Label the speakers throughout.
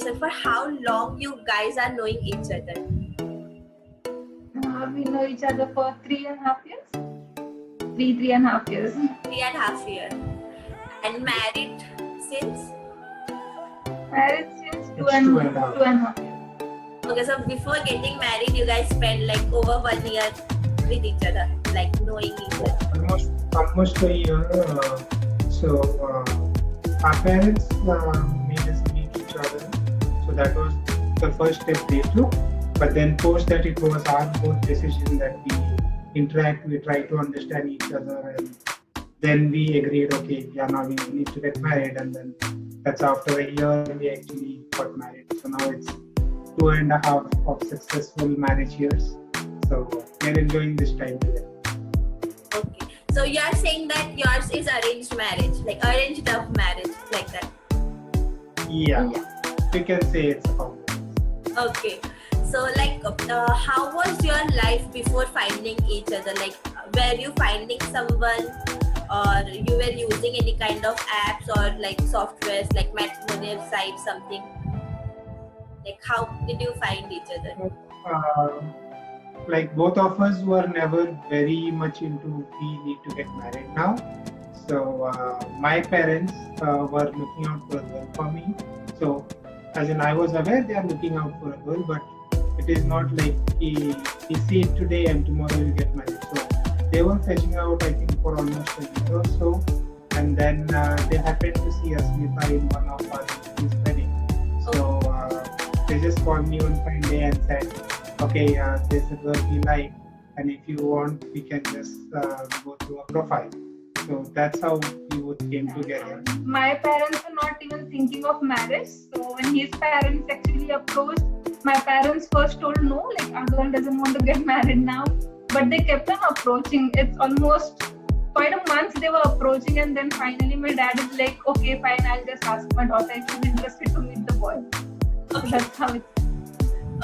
Speaker 1: So for how long you guys are knowing each other?
Speaker 2: We know each other for 3.5 years. 3.5 years.
Speaker 1: 3.5 years. And married since?
Speaker 2: Married since
Speaker 3: It's 2.5
Speaker 2: 2.5 years.
Speaker 1: Okay, so before getting married, you guys spent like over 1 year with each other, like knowing each other.
Speaker 3: Almost a year. Our parents made us meet each other. So that was the first step they took. But then post that, it was our both decision that we interact, we try to understand each other, and then we agreed, okay, yeah, now we need to get married, and then that's after a year we actually got married. So now it's 2.5 of successful marriage years. So we're enjoying this time together.
Speaker 1: Okay. So you are saying that yours is arranged marriage, like arranged love marriage, like that.
Speaker 3: Yeah. We can say it's a combination.
Speaker 1: Okay. So like how was your life before finding each other? Like were you finding someone, or you were using any kind of apps or like softwares like matrimonial sites, something? Like how did you find each other?
Speaker 3: Like both of us were never very much into we need to get married now. So my parents were looking out for a girl for me. So as in I was aware they are looking out for a girl, but it is not like he see it today and tomorrow you get married. So they were fetching out, I think, for almost a year or so, and then they happened to see Asmita in one of our relatives' wedding. So they just called me one fine day and said, okay, there's a girl we like, and if you want, we can just go through a profile. So that's how we both came together.
Speaker 2: My parents were not even thinking of marriage. So when his parents actually approached, my parents first told no, like our girl doesn't want to get married now. But they kept on approaching. It's almost quite a month they were approaching, and then finally my dad is like, okay, fine, I'll just ask my daughter if she's interested to meet the boy.
Speaker 1: Okay.
Speaker 2: That's how it's.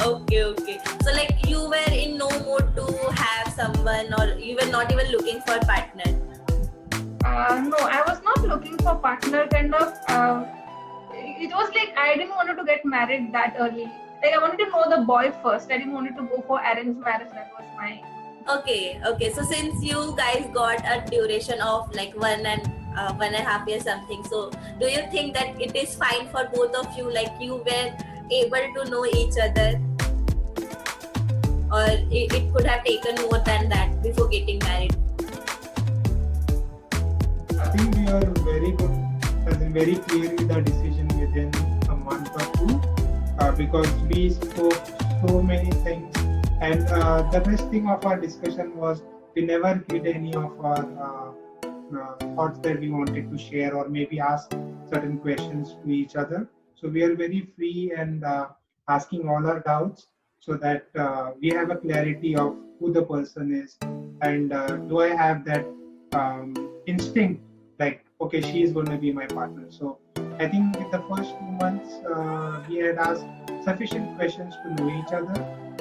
Speaker 1: Okay. So like you were in no mood to have someone, or you were not even looking for a partner?
Speaker 2: No, I was not looking for partner kind of. It was like I didn't want to get married that early. Like I wanted to know the boy first. I didn't want to go for arranged marriage. That was my.
Speaker 1: Okay. So since you guys got a duration of like 1.5 years something, so do you think that it is fine for both of you? Like you were able to know each other, or it could have taken more than that before getting married?
Speaker 3: I think we are very good, as in very clear with our decision within a month or two, because we spoke so many things, and the best thing of our discussion was we never hid any of our thoughts that we wanted to share, or maybe ask certain questions to each other. So we are very free and asking all our doubts, so that we have a clarity of who the person is, and do I have that instinct like, okay, she is going to be my partner. So I think in the first 2 months we had asked sufficient questions to know each other,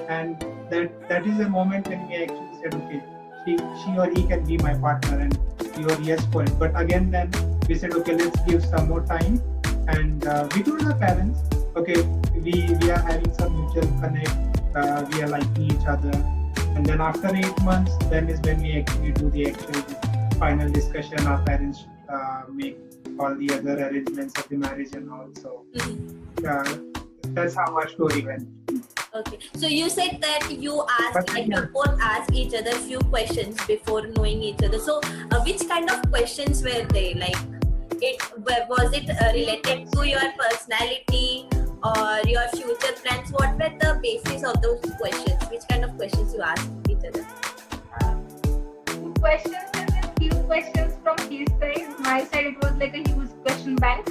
Speaker 3: and that is a moment when we actually said, okay, she or he can be my partner, and we were yes for it. But again, then we said, okay, let's give some more time, and we told our parents, okay, we are having some mutual connect, we are liking each other, and then after 8 months, then is when we actually do the actual final discussion. Our parents make all the other arrangements of the marriage and all. So that's how our story went.
Speaker 1: Okay. So you said that you both asked each other few questions before knowing each other. So which kind of questions were they? Like, was it related to your personality or your future plans? What were the basis of those questions? Which kind of questions you asked each other?
Speaker 2: Questions, and then few questions from his side. My side, it was like a huge question bank.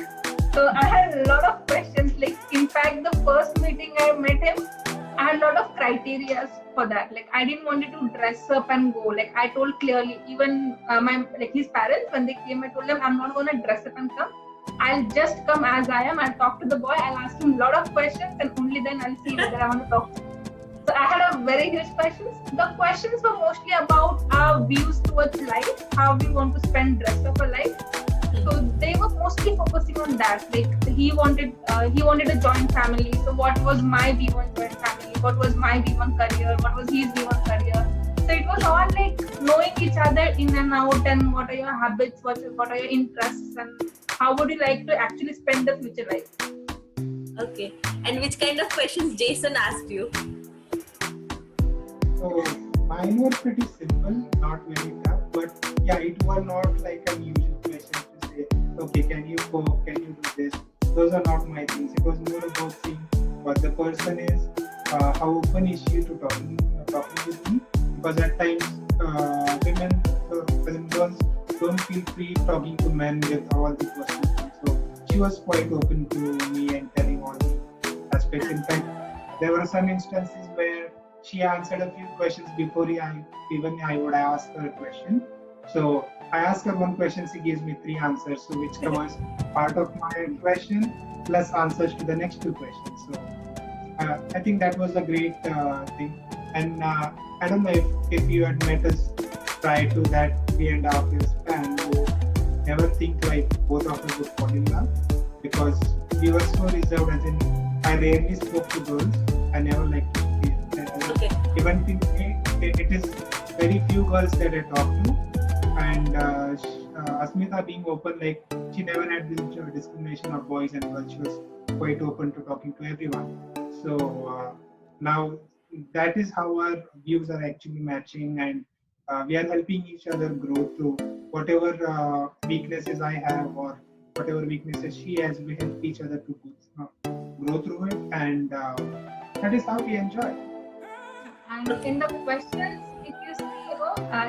Speaker 2: So I had a lot of questions. Like in fact, the first meeting I met him, I had a lot of criteria for that. Like I didn't want to dress up and go. Like I told clearly, even his parents, when they came, I told them I'm not gonna dress up and come. I'll just come as I am. I'll talk to the boy. I'll ask him a lot of questions, and only then I'll see whether I want to talk to him. So I had a very huge questions. The questions were mostly about our views towards life, how we want to spend the rest of our life. So they were mostly focusing on that. Like he wanted a joint family. So what was my view on joint family? What was my view on career? What was his view on career? So it was all like knowing each other in and out, and what are your habits, what are your interests, and how would you like to actually spend the future life.
Speaker 1: Okay. And which kind of questions Jason asked you?
Speaker 3: So mine were pretty simple, not very tough, but yeah, it was not like unusual questions to say, okay, can you cook, can you do this? Those are not my things. It was more about seeing what the person is, how open is she to talking with me, because at times girls don't feel free talking to men with all the personal things. So she was quite open to me and telling all the aspects. In fact, there were some instances where she answered a few questions before I would ask her a question. So I asked her one question, she gives me 3 answers, so which covers part of my question plus answers to the next 2 questions. So I think that was a great thing. And I don't know if you had met us prior to that 3.5 years span, you never think like both of us would fall in love, because we were so reserved, as in I rarely spoke to girls. I never liked to speak.
Speaker 1: Okay.
Speaker 3: Even it is very few girls that I talk to, and Asmita being open, like she never had this discrimination of boys and girls. She was quite open to talking to everyone. So now that is how our views are actually matching, and we are helping each other grow through whatever weaknesses I have or whatever weaknesses she has. We help each other to grow through it, and that is how we enjoy.
Speaker 2: And in the questions, if you see,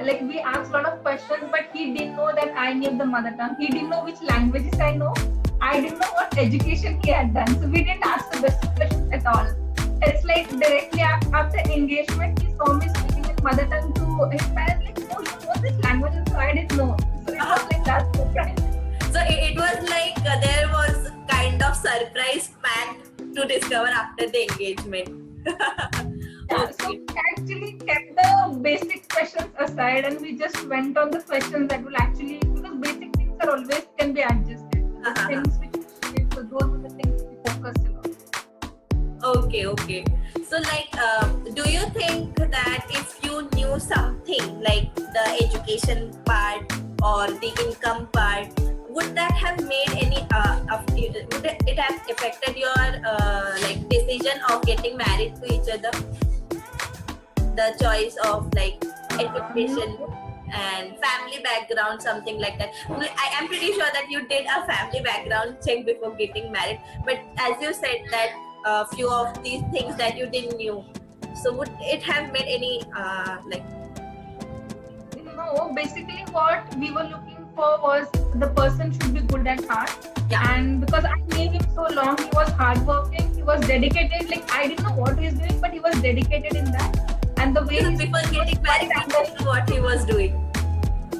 Speaker 2: like we asked a lot of questions, but he didn't know that I knew the mother tongue. He didn't know which languages I know. I didn't know what education he had done. So we didn't ask the basic questions at all. It's like directly after engagement, he saw me speaking in mother tongue to his parents, like, oh, you know this language, so I didn't know. So it was like that surprise.
Speaker 1: So it was like there was kind of surprise pack to discover after the engagement.
Speaker 2: Yeah, so we actually kept the basic questions aside, and we just went on the questions that will actually, because basic things are always can be adjusted. Things which so those are the things we focus on.
Speaker 1: Okay. So like, do you think that if you knew something like the education part or the income part, would that have made any would it have affected your like decision of getting married to each other? The choice of like education and family background, something like that. I am pretty sure that you did a family background check before getting married, but as you said that a few of these things that you didn't knew, so would it have made any like?
Speaker 2: No, basically what we were looking for was the person should be good at heart.
Speaker 1: Yeah.
Speaker 2: And because I knew him so long, he was hardworking, he was dedicated. Like I didn't know what he was doing, but he was dedicated in that. And the way
Speaker 1: Before getting married, I didn't know what he was doing.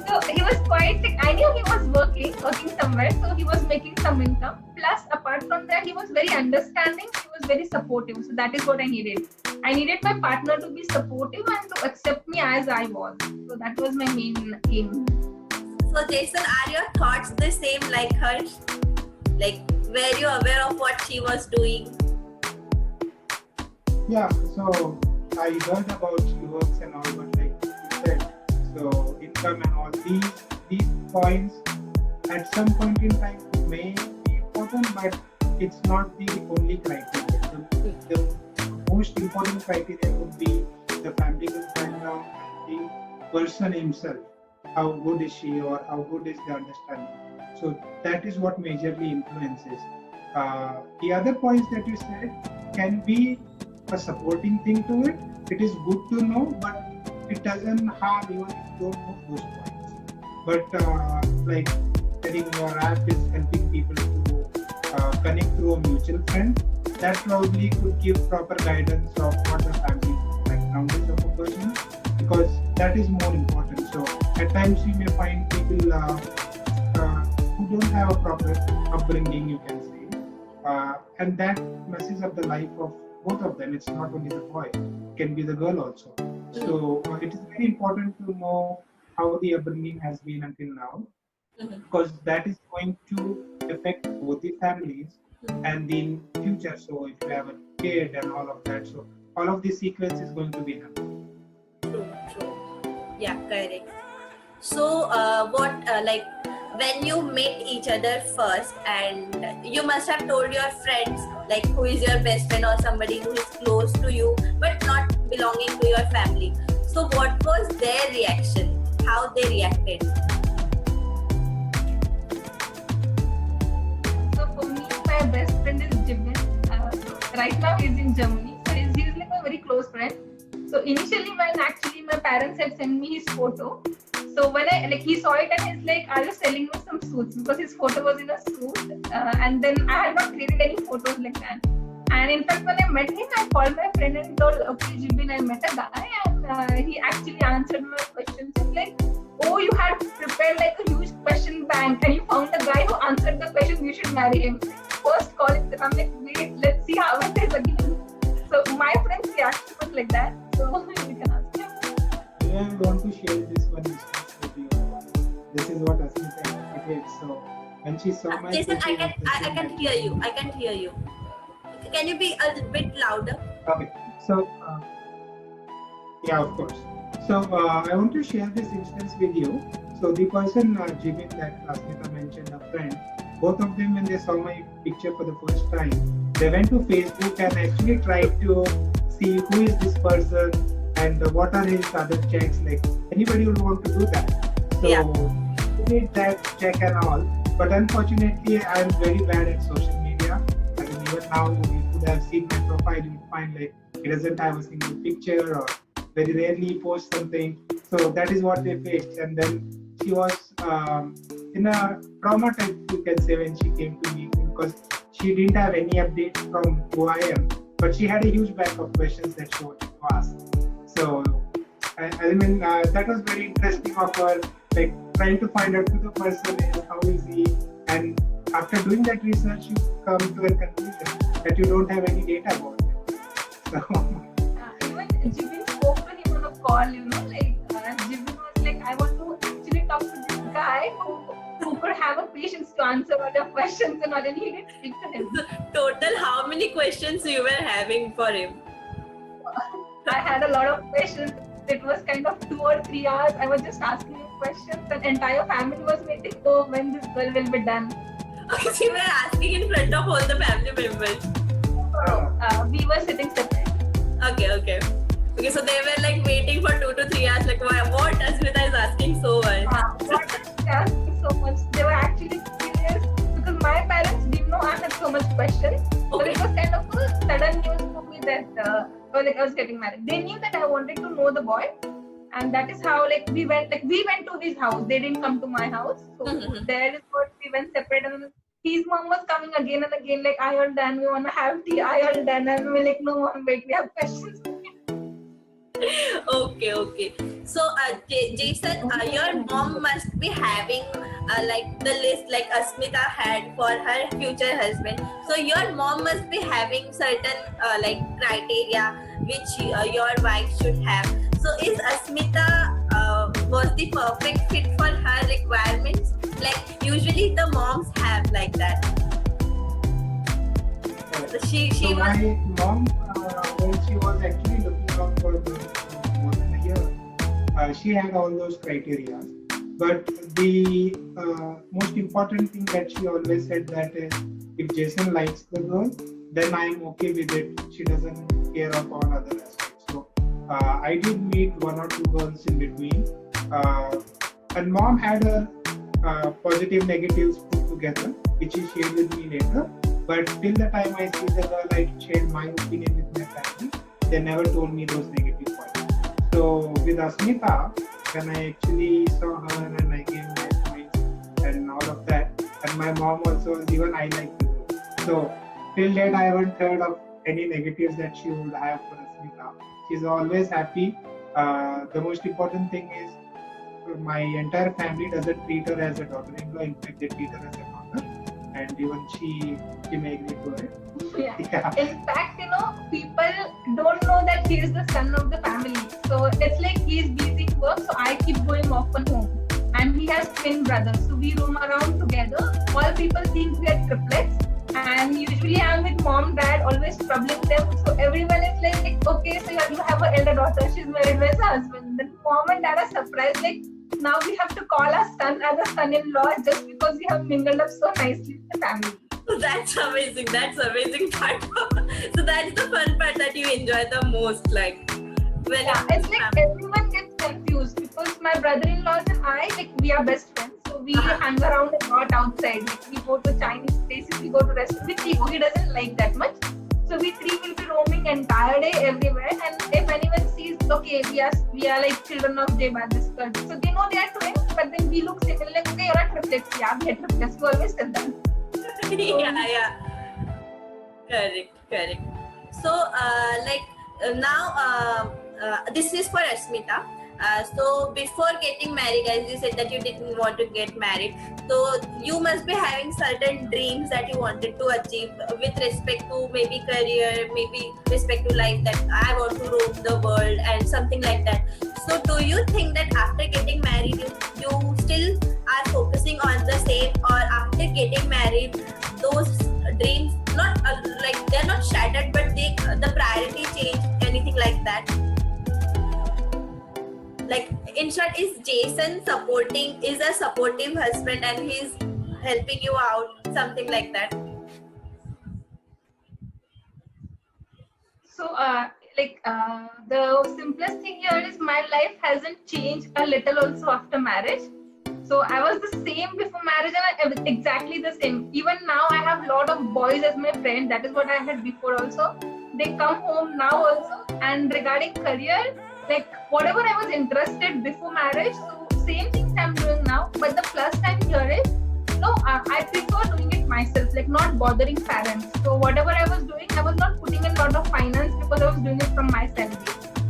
Speaker 2: So he was quite like, I knew he was working somewhere, so he was making some income. Plus, apart from that, he was very understanding, he was very supportive. So that is what I needed. I needed my partner to be supportive and to accept me as I was. So that was my main aim.
Speaker 1: So Jason, are your thoughts the same like hers? Like, were you aware of what she was doing?
Speaker 3: Yeah, so I heard about works and all, but like you said, so income and all these points at some point in time may be important, but it's not the only criteria. The most important criteria would be the family background and the person himself. How good is she, or how good is the understanding? So that is what majorly influences. The other points that you said can be a supporting thing to it. It is good to know, but it doesn't harm even if you don't know those points. But like telling your app is helping people to connect through a mutual friend, that probably could give proper guidance of what the family background is of a person, because that is more important. So at times you may find people who don't have a proper upbringing, you can say, and that messes up the life of both of them. It's not only the boy, it can be the girl also. So it is very important to know how the upbringing has been until now.
Speaker 1: Mhm.
Speaker 3: because that is going to affect both the families and in future. So if you have a kid and all of that, so all of this sequence is going to be happening.
Speaker 1: True, true. Yeah, correct. So, what like when you met each other first, and you must have told your friends, like who is your best friend or somebody who is close to you but not belonging to your family. So, what was their reaction? How they reacted?
Speaker 2: So for me, my best friend is Jibin. So right now he's in Germany. So he's like a very close friend. So initially when actually my parents had sent me his photo. So when he saw it and he's like, "Are you selling me some suits?" Because his photo was in a suit. And then I had not created any photos like that. And in fact, when I met him, I called my friend and told, "Okay, Jibin, I met a guy," and he actually answered my questions. And like, "Oh, you had prepared like a huge question bank and you found a guy who answered the questions, you should marry him." First call it, I'm like, "Wait, let's see how it is again." So my friend's reaction was like that. So you can ask him.
Speaker 3: I want to share this one instance with you. This is what Asmita did. So when she saw my
Speaker 1: Jason,
Speaker 3: photo
Speaker 1: I can hear you. I can hear you. Can you be a bit louder?
Speaker 3: Okay. So yeah, of course. So I want to share this instance with you. So the person, Jibin, that Asmita mentioned, a friend, both of them when they saw my picture for the first time, they went to Facebook and actually tried to see who is this person and what are his other checks. Like anybody would want to do that. So
Speaker 1: Yeah.
Speaker 3: we did that check and all. But unfortunately, I'm very bad at social media. I mean, even now, you could have seen my profile, you would find like he doesn't have a single picture or very rarely post something. So that is what they faced. And then she was in a trauma type, you can say, when she came to me because she didn't have any update from who I am, but she had a huge bank of questions that she wanted to ask. So I mean, that was very interesting of her, like trying to find out who the person is, how is he, and after doing that research, you come to a conclusion that you don't have any data about it. So
Speaker 2: Even Jibin spoke to him on a call, Jibin was like, "I want to actually talk to this guy who could have a patience to answer all your questions and all," and he did speak to him.
Speaker 1: Total, how many questions you were having for him?
Speaker 2: I had a lot of questions. It was kind of 2 or 3 hours. I was just asking him questions. The entire family was waiting. Oh, when this girl will be done?
Speaker 1: So you were asking in front of all the family members.
Speaker 2: We were sitting separate.
Speaker 1: Okay. So they were like waiting for 2 to 3 hours. Like, what Asmita is asking so much?
Speaker 2: What is she asking so much? They were actually curious because my parents didn't know I had so much questions. But it was kind of a sudden news for me that I was getting married. They knew that I wanted to know the boy, and that is how we went to his house. They didn't come to my house, so there is what we went separate. And his mom was coming again and again, like, "Are you all done? We want to have tea. Are you all done?" And we're like, "No, mom, wait, we have questions."
Speaker 1: Okay. So, Jason, your mom must be having like the list like Asmita had for her future husband. So your mom must be having certain like criteria which your wife should have. So is Asmita was the perfect fit for her requirements? Like usually the moms have like that. So she was.
Speaker 3: My mom, when she was actually looking out for more than a year, she had all those criteria. But the most important thing that she always said that is, if Jason likes the girl, then I'm okay with it. She doesn't care of all other aspects. So I did meet 1 or 2 girls in between, and mom had her positive negatives put together, which she shared with me later. But till the time I see the girl, I shared my opinion with my family. They never told me those negative points. So with Asmita, when I actually saw her and I gave my points and all of that, and my mom also was even I like the girl. So till date I haven't heard of any negatives that she would have for Asmita. She's always happy. The most important thing is my entire family doesn't treat her as a daughter-in-law. In fact, they treat her as a daughter. And even she may agree to it.
Speaker 2: Yeah. In fact, people don't know that he is the son of the family. So it's like he is busy in work, so I keep going often home. And he he has twin brothers, so we roam around together. All people think we are triplets, and usually I'm with mom, dad, always troubling them. So everyone is like, okay, so you have an elder daughter, she's married with her husband. Then mom and dad are surprised, like now we have to call our son as a son-in-law just because we have mingled up so nicely with the family.
Speaker 1: That's amazing. That's amazing part. So that's the fun part that you enjoy the most, like when
Speaker 2: It's like everyone gets confused because my brother-in-laws and I, like we are best friends. So we hang around a lot outside. Like we go to Chinese places, we go to restaurants. With Ego, he doesn't like that much. So we three will be roaming entire day everywhere. And if anyone sees, okay, we are like children of J this culture. So they know they are twins, but then we look similar. Like, okay, you're a triplets. Yeah, we are triplets. We always tell them.
Speaker 1: yeah. Correct. So now this is for Asmita. So before getting married, as you said that you didn't want to get married, so you must be having certain dreams that you wanted to achieve with respect to maybe career, maybe respect to life, that I want to roam the world and something like that. So do you think that after getting married you still are focusing on the same, or after getting married those dreams not like they're not shattered, but the priority change, anything like that? Like in short, is Jason is a supportive husband and he's helping you out, something like that?
Speaker 2: So, the simplest thing here is my life hasn't changed a little also after marriage. So I was the same before marriage and I was exactly the same. Even now I have a lot of boys as my friend. That is what I had before also. They come home now also. And regarding career, like whatever I was interested before marriage, so same things I'm doing now. But the plus time here is, I prefer doing it myself, like not bothering parents. So whatever I was doing, I was not putting in a lot of finance because I was doing it from my salary.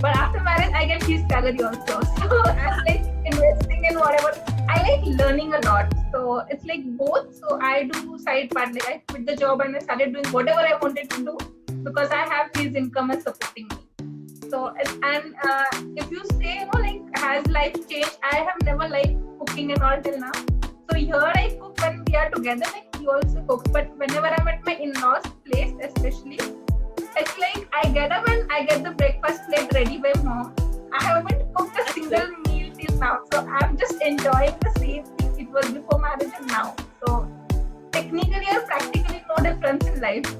Speaker 2: But after marriage, I get his salary also. So I'm like investing in whatever. I like learning a lot. So it's like both. So I do side part. Like I quit the job and I started doing whatever I wanted to do because I have his income and supporting me. So if you say, like has life changed? I have never liked cooking and all till now. So here I cook when we are together. Like he also cooks. But whenever I'm at my in-laws' place, especially, it's like I get up and I get the breakfast plate ready by mom. I haven't cooked a single meal till now. So I'm just enjoying the same thing it was before marriage and now. So technically or practically no difference in life.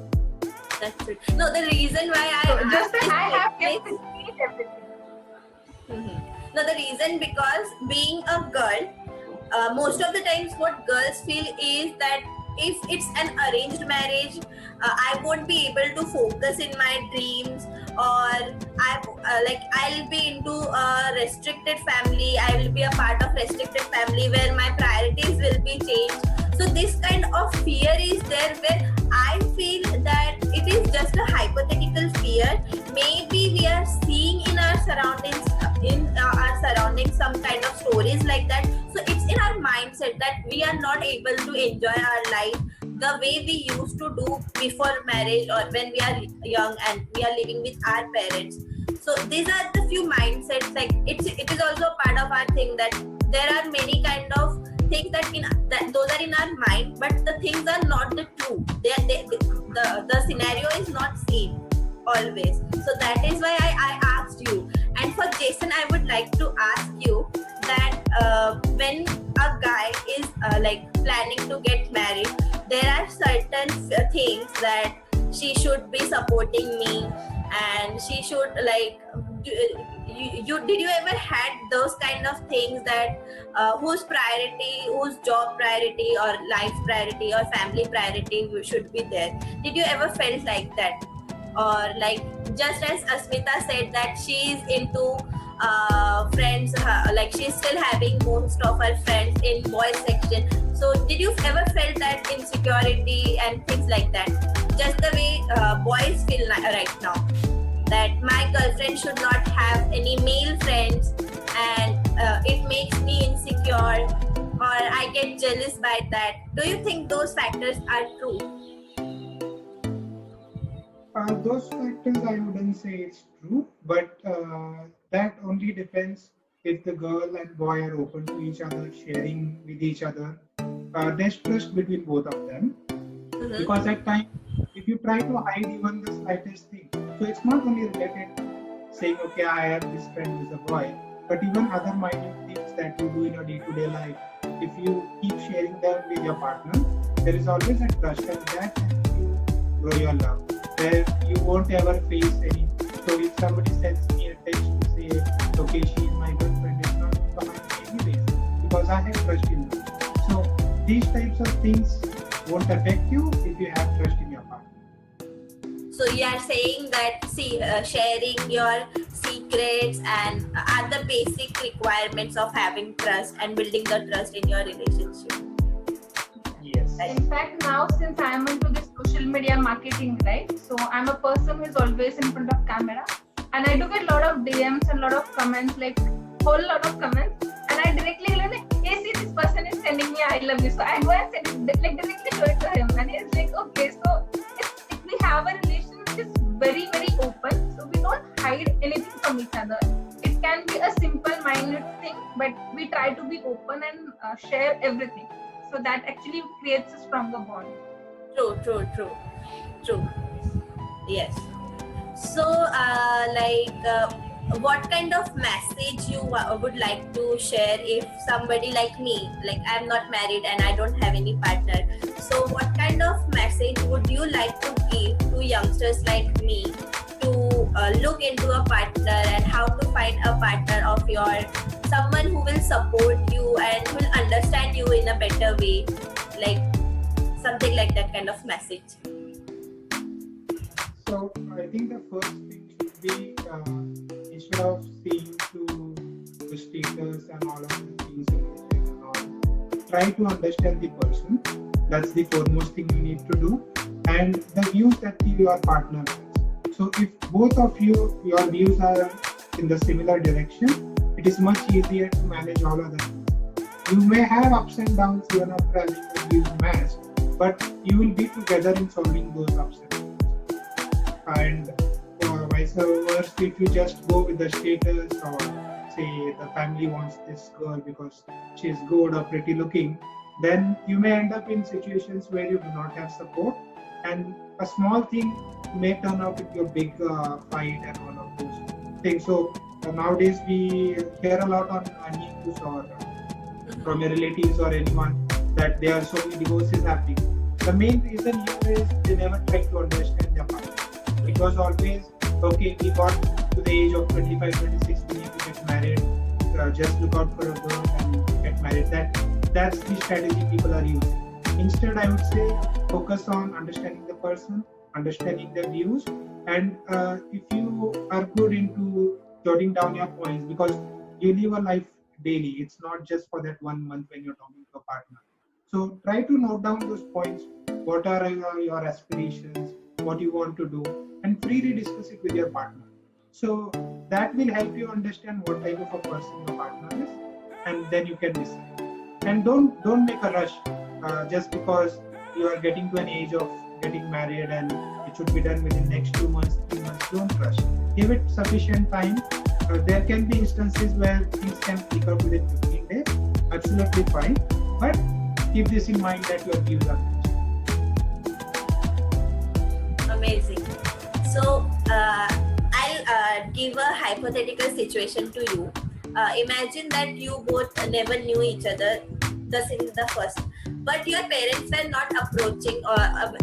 Speaker 1: That's it. No, the reason why
Speaker 2: just that I have kept everything.
Speaker 1: Mm-hmm. No, the reason because being a girl, most of the times what girls feel is that if it's an arranged marriage, I won't be able to focus in my dreams, or I'll be into a restricted family. I will be a part of restricted family where my priorities will be changed. So this kind of fear is there, where I feel that it is just a hypothetical fear. Maybe we are seeing in our surroundings, some kind of stories like that. So it's in our mindset that we are not able to enjoy our life the way we used to do before marriage or when we are young and we are living with our parents. So these are the few mindsets. Like it is also a part of our thing that there are many kind of things that those are in our mind, but the things are not the true. The scenario is not same always. So that is why I asked you. And for Jason, I would like to ask you that when a guy is planning to get married, there are certain things that she should be supporting me, and she should did you ever had those kind of things that whose job priority or life priority or family priority should be there? Did you ever felt like that? Or like just as Asmita said that she is into friends, like she's still having most of her friends in boys section. So did you ever felt that insecurity and things like that? Just the way boys feel right now, that my girlfriend should not have any male friends and it makes me insecure, or I get jealous by that. Do you think those factors are true?
Speaker 3: Those factors I wouldn't say it's true, but that only depends if the girl and boy are open to each other, sharing with each other, there's trust between both of them. Because at times, if you try to hide even the slightest thing, so it's not only related to saying, okay, I have this friend who's a boy, but even other minute things that you do in your day-to-day life, if you keep sharing them with your partner, there is always a trust, and that helps you grow your love. Where you won't ever face any. So if somebody sends me a text to say, okay, she is my girlfriend, it's not for my anyways, because I have trust in her. So these types of things won't affect you if you have trust in your partner.
Speaker 1: So you are saying that sharing your secrets and other basic requirements of having trust and building the trust in your relationship.
Speaker 3: Yes.
Speaker 2: In fact, now since I am into this social media marketing, right? So I'm a person who is always in front of camera, and I do get a lot of DMs and a lot of comments, like whole lot of comments, and I directly like, hey, see, this person is sending me I love you. So I go and send it, like directly show it to him, and he's like, okay. So if we have a relation which is very very open, so we don't hide anything from each other. It can be a simple minute thing, but we try to be open and share everything. So that actually creates a stronger bond.
Speaker 1: True. Yes. So, what kind of message you would like to share if somebody like me, like I'm not married and I don't have any partner. So, what kind of message would you like to give to youngsters like me to look into a partner and how to find a partner of yours, someone who will support you and will understand you in a better way, like something like that kind of message?
Speaker 3: So I think the first thing should be instead of seeing to the status and all of the things and all, try to understand the person. That's the foremost thing you need to do, and the views that your partner has. So if both of you, your views are in the similar direction, it is much easier to manage all other things. You may have ups and downs even after having the views matched, but you will be together in solving those ups and downs. And vice versa, if you just go with the status, or say the family wants this girl because she's good or pretty looking, then you may end up in situations where you do not have support, and a small thing may turn out into a big fight and all of those things. So nowadays we hear a lot on news or from your relatives or anyone that there are so many divorces happening. The main reason here is they never try to understand their partner. It was always, okay, we got to the age of 25, 26, we need to get married, just look out for a girl and get married. That's the strategy people are using. Instead, I would say, focus on understanding the person, understanding their views, and if you are good into jotting down your points, because you live a life daily, it's not just for that 1 month when you're talking to a partner. So try to note down those points, what are your aspirations, what you want to do, and freely discuss it with your partner. So that will help you understand what type of a person your partner is, and then you can decide. And don't make a rush just because you are getting to an age of getting married and it should be done within next 2 months, 3 months. Don't rush. Give it sufficient time. There can be instances where things can pick up within 15 days. Absolutely fine. But keep this in mind that your views are
Speaker 1: Amazing. So I'll give a hypothetical situation to you. Imagine that you both never knew each other since the first, but your parents were not approaching,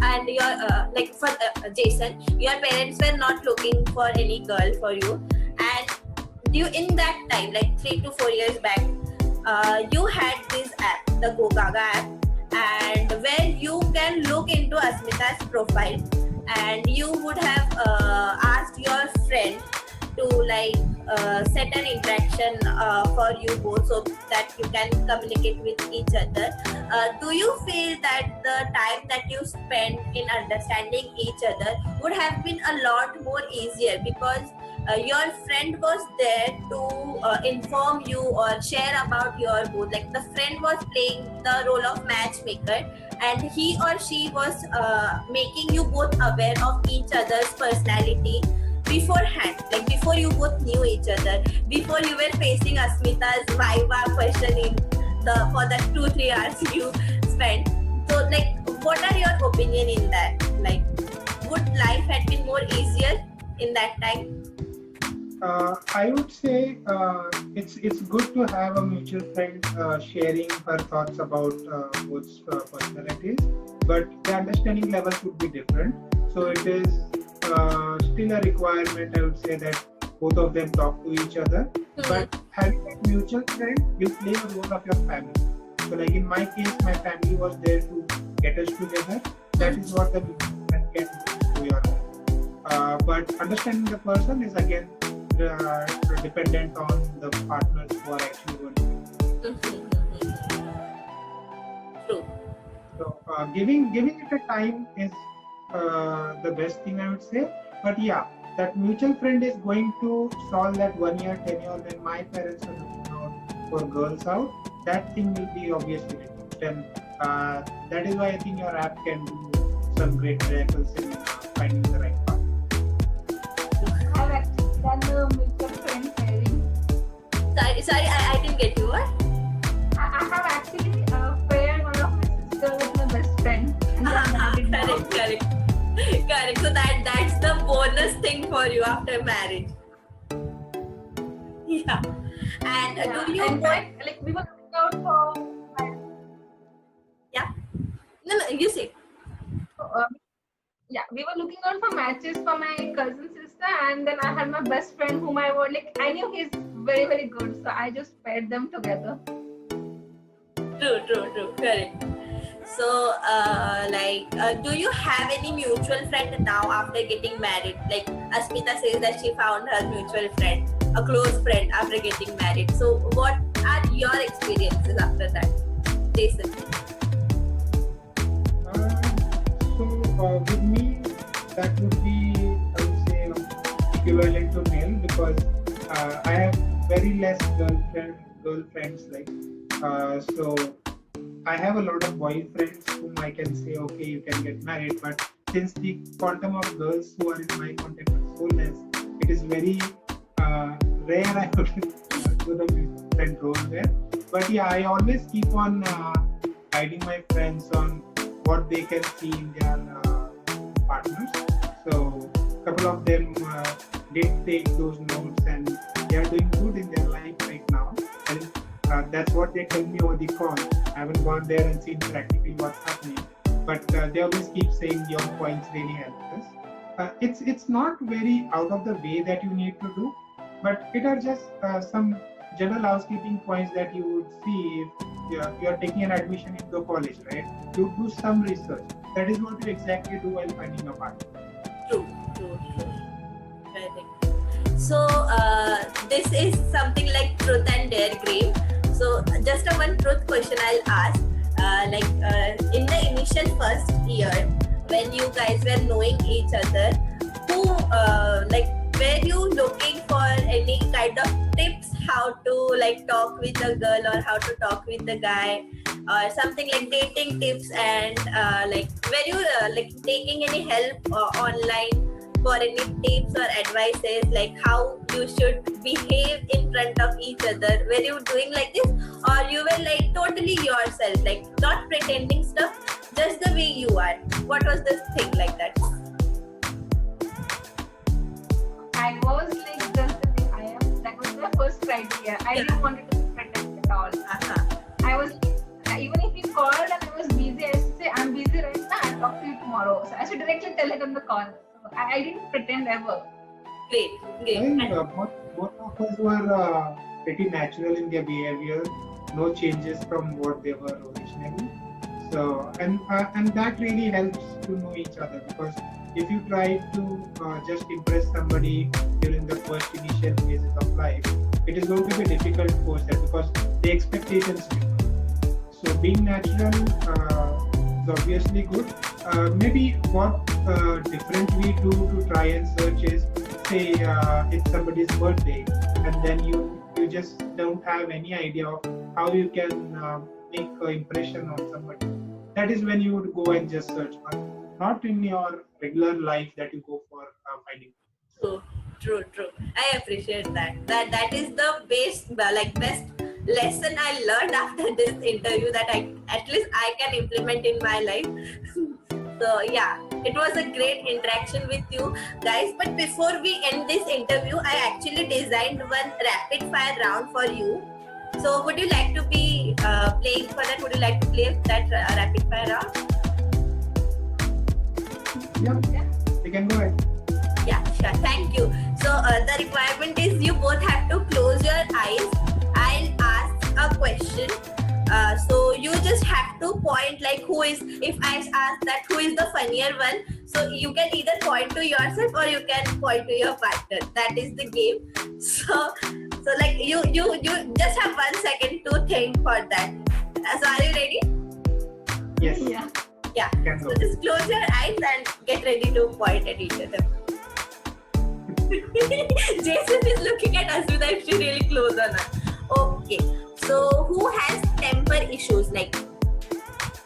Speaker 1: and your like for Jason, your parents were not looking for any girl for you, and you in that time, like 3 to 4 years back, you had this app, the GoGaga app, and where you can look into Asmita's profile, and you would have asked your friend to set an interaction for you both so that you can communicate with each other. Do you feel that the time that you spent in understanding each other would have been a lot more easier because your friend was there to inform you or share about your both? Like the friend was playing the role of matchmaker, and he or she was making you both aware of each other's personality, beforehand, like before you both knew each other, before you were facing Asmita's Viva question in for the 2-3 hours you spent. So like, what are your opinion in that? Like, would life had been more easier in that time?
Speaker 3: I would say it's good to have a mutual friend sharing her thoughts about both personalities, but the understanding levels would be different. So it is still a requirement, I would say, that both of them talk to each other. But having a mutual friend will play a role of your family. So like in my case, my family was there to get us together. That is what the mutual friend can do to your life. But understanding the person is again dependent on the partners who are actually going to
Speaker 1: True.
Speaker 3: So giving it a time is the best thing, I would say. But yeah, that mutual friend is going to solve that 1 year tenure when my parents are looking out for girls out. That thing will be obviously reduced, and that is why I think your app can do some great miracles in finding the right partner.
Speaker 2: I have actually done a mutual friend pairing.
Speaker 1: Sorry, I didn't get you. What?
Speaker 2: I have actually paired one of my sister with my best friend. And they are married now.
Speaker 1: Correct. So that's the bonus thing for you after marriage. Yeah. And
Speaker 2: Yeah.
Speaker 1: do you
Speaker 2: In fact, like we were looking out for.
Speaker 1: Yeah. No, you say.
Speaker 2: Uh, yeah, we were looking out for matches for my cousin sister, and then I had my best friend whom I was like, I knew he's very, very good, so I just paired them together.
Speaker 1: True. Correct. So, do you have any mutual friend now after getting married? Like Asmita says that she found her mutual friend, a close friend after getting married. So, what are your experiences after that, Jason?
Speaker 3: With me, that would be, I would say, equivalent to male, because I have very less girlfriends. So I have a lot of boyfriends whom I can say, okay, you can get married. But since the quantum of girls who are in my contact is so less, it is very rare I would do the friend role there. But yeah, I always keep on guiding my friends on what they can see in their partners. So a couple of them did take those notes, and they are doing good in their life right now. And that's what they tell me over the call. I haven't gone there and seen practically what's happening, but they always keep saying your points really help us. It's not very out of the way that you need to do, but it are just some general housekeeping points that you would see if you are taking an admission into a college, right? You do some research. That is what you exactly do while finding a partner.
Speaker 1: True. Correct. So this is something like truth and dare game. So just a one truth question I'll ask. In the initial first year, when you guys were knowing each other, were you looking for any kind of tips how to talk with a girl or how to talk with a guy, or something like dating tips, and were you taking any help online for any tips or advices, like how you should behave in front of each other? Were you doing like this, or you were like totally yourself, like not pretending stuff, just the way you are? What was the thing like that?
Speaker 2: I was like just the way I am. That was my first criteria. I didn't want it to be pretend at all. I was even if you called and I was busy, I used to say I'm busy right now. I'll talk to you tomorrow. So I should directly tell it on the call. So I didn't pretend ever.
Speaker 1: Great.
Speaker 3: Both of us were pretty natural in their behavior. No changes from what they were originally. So and that really helps to know each other, because if you try to just impress somebody during the first initial phases of life, it is going to be difficult for them because the expectations differ. So being natural is obviously good. Maybe what different we do to try and search is, say it's somebody's birthday, and then you just don't have any idea of how you can make an impression on somebody. That is when you would go and just search, but not in your regular life that you go for finding.
Speaker 1: True. I appreciate that. That is the best lesson I learned after this interview that at least I can implement in my life. So yeah, it was a great interaction with you guys. But before we end this interview, I actually designed one rapid fire round for you. So would you like to be playing for that? Would you like to play that rapid fire round?
Speaker 3: Yeah, you can go ahead.
Speaker 1: Yeah, sure. Thank you. So the requirement is you both have to close your eyes. I'll ask a question. So you just have to point if I ask that who is the funnier one, so you can either point to yourself or you can point to your partner. That is the game. So like you just have 1 second to think for that. So are you ready?
Speaker 3: Yes.
Speaker 1: Yeah.
Speaker 3: Can
Speaker 1: So
Speaker 3: go.
Speaker 1: just close your eyes and get ready to point at each other. Jason is looking at us whether if she really close or not. Okay. So who has temper issues? Like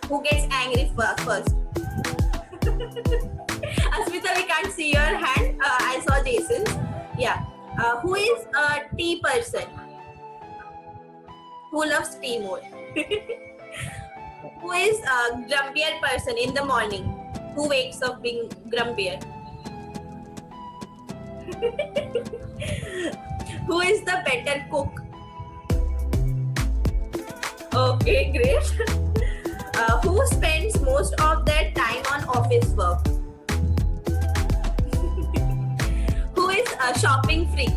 Speaker 1: who gets angry first? Asmita, we can't see your hand. I saw Jason's. Yeah. Who is a tea person? Who loves tea more? Who is a grumpier person in the morning? Who wakes up being grumpier? Who is the better cook? Okay, great. Who spends most of their time on office work? Who is a shopping freak?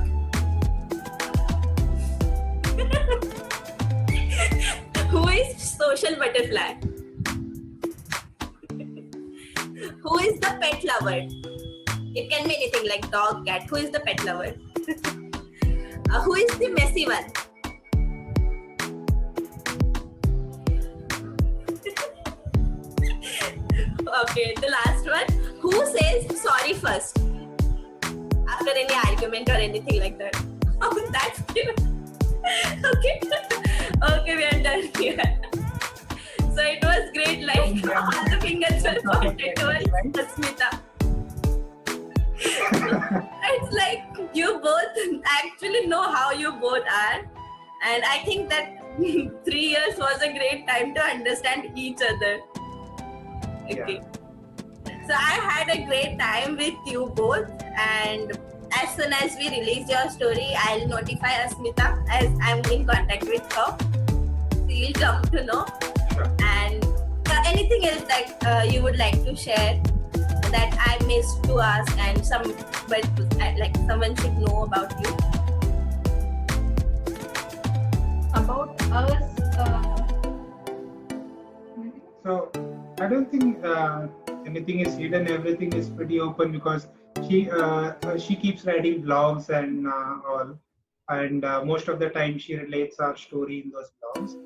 Speaker 1: Who is social butterfly? Who is the pet lover? It can be anything like dog, cat. Who is the pet lover? Who is the messy one? Okay, the last one. Who says sorry first? After any argument or anything like that. Oh, that's cute. Okay. Okay, we are done here. So it was great, like all the fingers were pointed towards Asmita. It's like you both actually know how you both are, and I think that 3 years was a great time to understand each other. Okay. So I had a great time with you both, and as soon as we release your story, I'll notify Asmita as I'm in contact with her. She'll come to know.
Speaker 3: Sure.
Speaker 1: And anything else that you would like to share that I missed to ask and someone should know about you?
Speaker 2: About us.
Speaker 3: So I don't think anything is hidden. Everything is pretty open because she keeps writing blogs and all, and most of the time she relates our story in those blogs.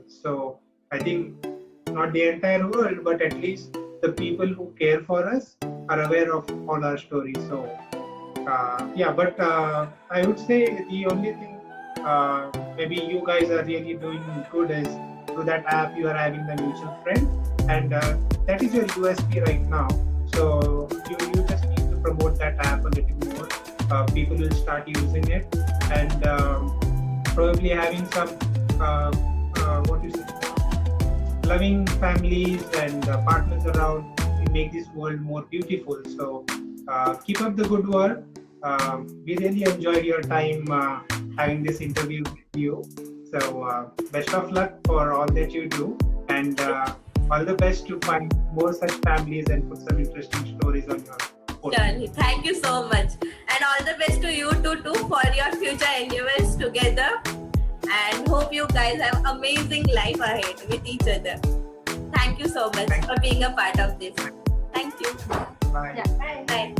Speaker 3: So I think not the entire world, but at least the people who care for us are aware of all our stories. So but I would say the only thing maybe you guys are really doing good is through that app you are having the mutual friend, and that is your USP right now. So you just need to promote that app a little more. People will start using it, and probably having some loving families and partners around will make this world more beautiful. So keep up the good work. We really enjoyed your time having this interview with you. So best of luck for all that you do, and all the best to find more such families and put some interesting stories on your portfolio.
Speaker 1: Done. Thank you so much. And all the best to you too for your future endeavors together. And hope you guys have amazing life ahead with each other. Thank you so much for being a part of this. Thank you.
Speaker 3: Bye.
Speaker 2: Yeah. Bye.
Speaker 1: Bye.